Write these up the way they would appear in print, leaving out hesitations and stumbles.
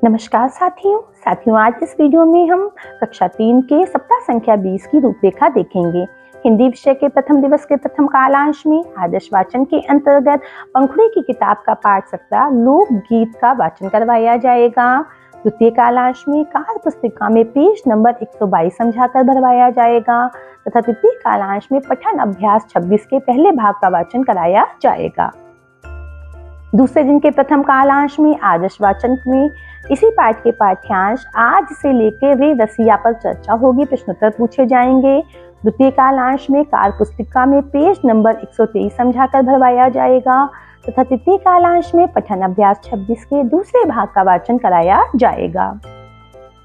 नमस्कार साथियों आज इस वीडियो में हम कक्षा 3 के सप्ताह संख्या 20 की रूपरेखा देखेंगे। हिंदी विषय के प्रथम दिवस के प्रथम कालांश में आदर्श वाचन के अंतर्गत पंखुड़ी की किताब का पाठ सप्ताह लोक गीत का वाचन करवाया जाएगा। द्वितीय कालांश में कार्य पुस्तिका में पेज नंबर 122 समझाकर भरवाया जाएगा तथा तृतीय कालांश में पठन अभ्यास 26 के पहले भाग का वाचन कराया जाएगा। दूसरे दिन के प्रथम कालांश में आदर्श वाचन में इसी पाठ के पाठ्यांश आज से लेकर वे रसिया पर चर्चा होगी, प्रश्नोत्तर पूछे जाएंगे। द्वितीय कालांश में कार्य पुस्तिका में पेज नंबर 123 समझाकर भरवाया जाएगा तथा तृतीय कालांश में पठन अभ्यास 26 के दूसरे भाग का वाचन कराया जाएगा।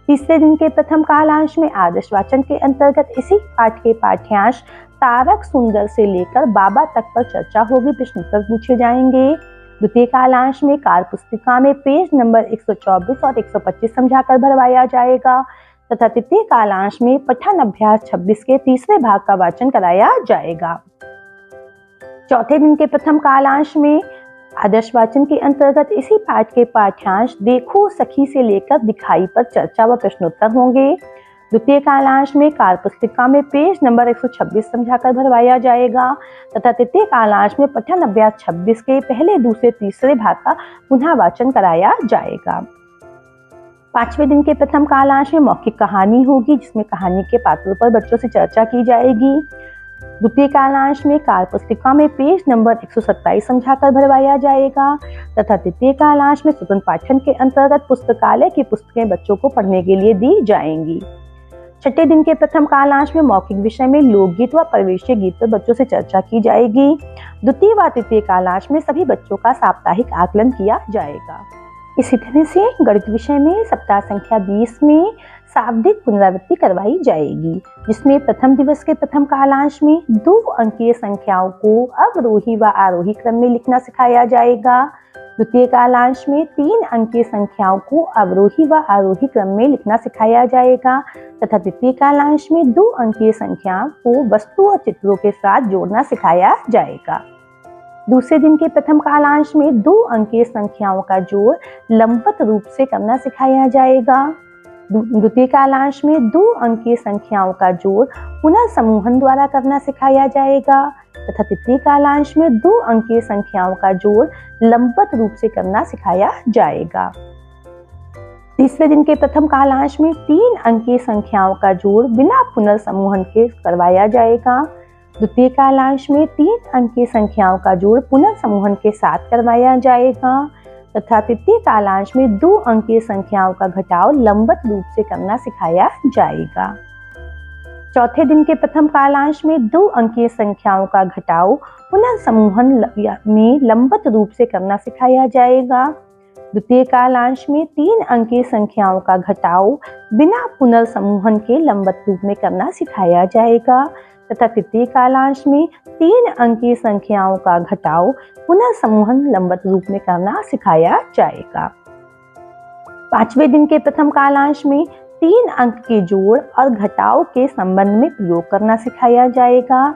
तीसरे दिन के प्रथम कालांश में आदर्श वाचन के अंतर्गत इसी पाठ के पाठ्यांश तारक सुंदर से लेकर बाबा तक पर चर्चा होगी, प्रश्नोत्तर पूछे जाएंगे। द्वितीय कालांश में कार्य पुस्तिका में पेज नंबर 124 और 125 समझाकर भरवाया जाएगा तथा तृतीय कालांश में पठन अभ्यास 26 के तीसरे भाग का वाचन कराया जाएगा। चौथे दिन के प्रथम कालांश में आदर्श वाचन के अंतर्गत इसी पाठ के पाठ्यांश देखो सखी से लेकर दिखाई पर चर्चा व प्रश्नोत्तर होंगे। द्वितीय कालांश में कार्य पुस्तिका में पेज नंबर 126 समझाकर भरवाया जाएगा तथा तृतीय कालांश में पठन अभ्यास 26 के पहले दूसरे तीसरे भाग का पुनः वाचन कराया जाएगा। पांचवें दिन के प्रथम कालांश में मौखिक कहानी होगी, जिसमें कहानी के पात्रों पर बच्चों से चर्चा की जाएगी। द्वितीय कालांश में कार्य पुस्तिका में पेज नंबर 127 समझाकर भरवाया जाएगा तथा तृतीय कालांश में स्वतंत्र पाठन के अंतर्गत पुस्तकालय की पुस्तकें बच्चों को पढ़ने के लिए दी जाएंगी। छठे दिन के प्रथम कालांश में मौखिक विषय में लोकगीत व प्रवेशीय गीत पर बच्चों से चर्चा की जाएगी। द्वितीय व तृतीय कालांश में सभी बच्चों का साप्ताहिक आकलन किया जाएगा। इसी तरह से गणित विषय में सप्ताह संख्या 20 में शाब्दिक पुनरावृत्ति करवाई जाएगी, जिसमें प्रथम दिवस के प्रथम कालांश में 2 अंकीय संख्याओं को अवरोही व आरोही क्रम में लिखना सिखाया जाएगा। द्वितीय कालांश में 3 अंकीय संख्याओं को अवरोही व आरोही क्रम में लिखना सिखाया जाएगा तथा तृतीय कालांश में 2 अंकीय संख्याओं को वस्तु और चित्रों के साथ जोड़ना सिखाया जाएगा। दूसरे दिन के प्रथम कालांश में 2 अंकीय संख्याओं का जोड़ लंबवत रूप से करना सिखाया जाएगा। द्वितीय कालांश में 2 अंकीय संख्याओं का जोड़ पुनर्समूहन द्वारा करना सिखाया जाएगा तथा तृतीय कालांश में 2 अंकीय संख्याओं का जोड़ लंबवत रूप से करना सिखाया जाएगा। तीसरे दिन के प्रथम कालांश में 3 अंकीय संख्याओं का जोड़ बिना पुनर्समूहन के करवाया जाएगा। द्वितीय कालांश में 3 अंकीय संख्याओं का जोड़ पुनर्समूहन के साथ करवाया जाएगा तथा तृतीय कालांश में 2 अंकीय संख्याओं का घटाव लंबवत रूप से करना सिखाया जाएगा। चौथे दिन के प्रथम कालांश में 2 अंकीय संख्याओं का घटाव पुनर्समूहन में लंबवत रूप से करना सिखाया जाएगा। द्वितीय कालांश में 3 अंकीय संख्याओं का घटाव बिना पुनर्समूहन के लंबवत रूप में करना सिखाया जाएगा तथा तृतीय कालांश में 3 अंकीय संख्याओं का घटाव पुनर्समूहन लंबवत रूप में करना सिखाया जाएगा। पांचवें दिन के प्रथम कालांश में 3 अंक के जोड़ और घटाव के संबंध में प्रयोग करना सिखाया जाएगा।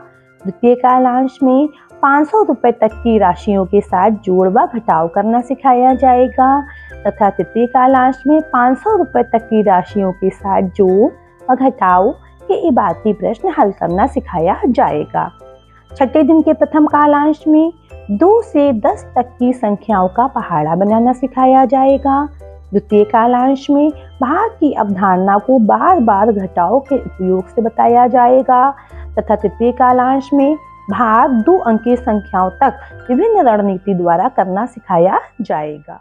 द्वितीय कालांश में 500 रुपए तक की राशियों के साथ जोड़ व घटाव करना सिखाया जाएगा तथा तृतीय कालांश में 500 रुपए तक की राशियों के साथ जोड़ और घटाव के इबारती प्रश्न हल करना सिखाया जाएगा। छठे दिन के प्रथम कालांश में 2 से 10 तक की संख्याओं का पहाड़ा बनाना सिखाया जाएगा। द्वितीय कालांश में भाग की अवधारणा को बार बार घटाव के उपयोग से बताया जाएगा तथा तृतीय कालांश में भाग 2 अंकीय संख्याओं तक विभिन्न रणनीति द्वारा करना सिखाया जाएगा।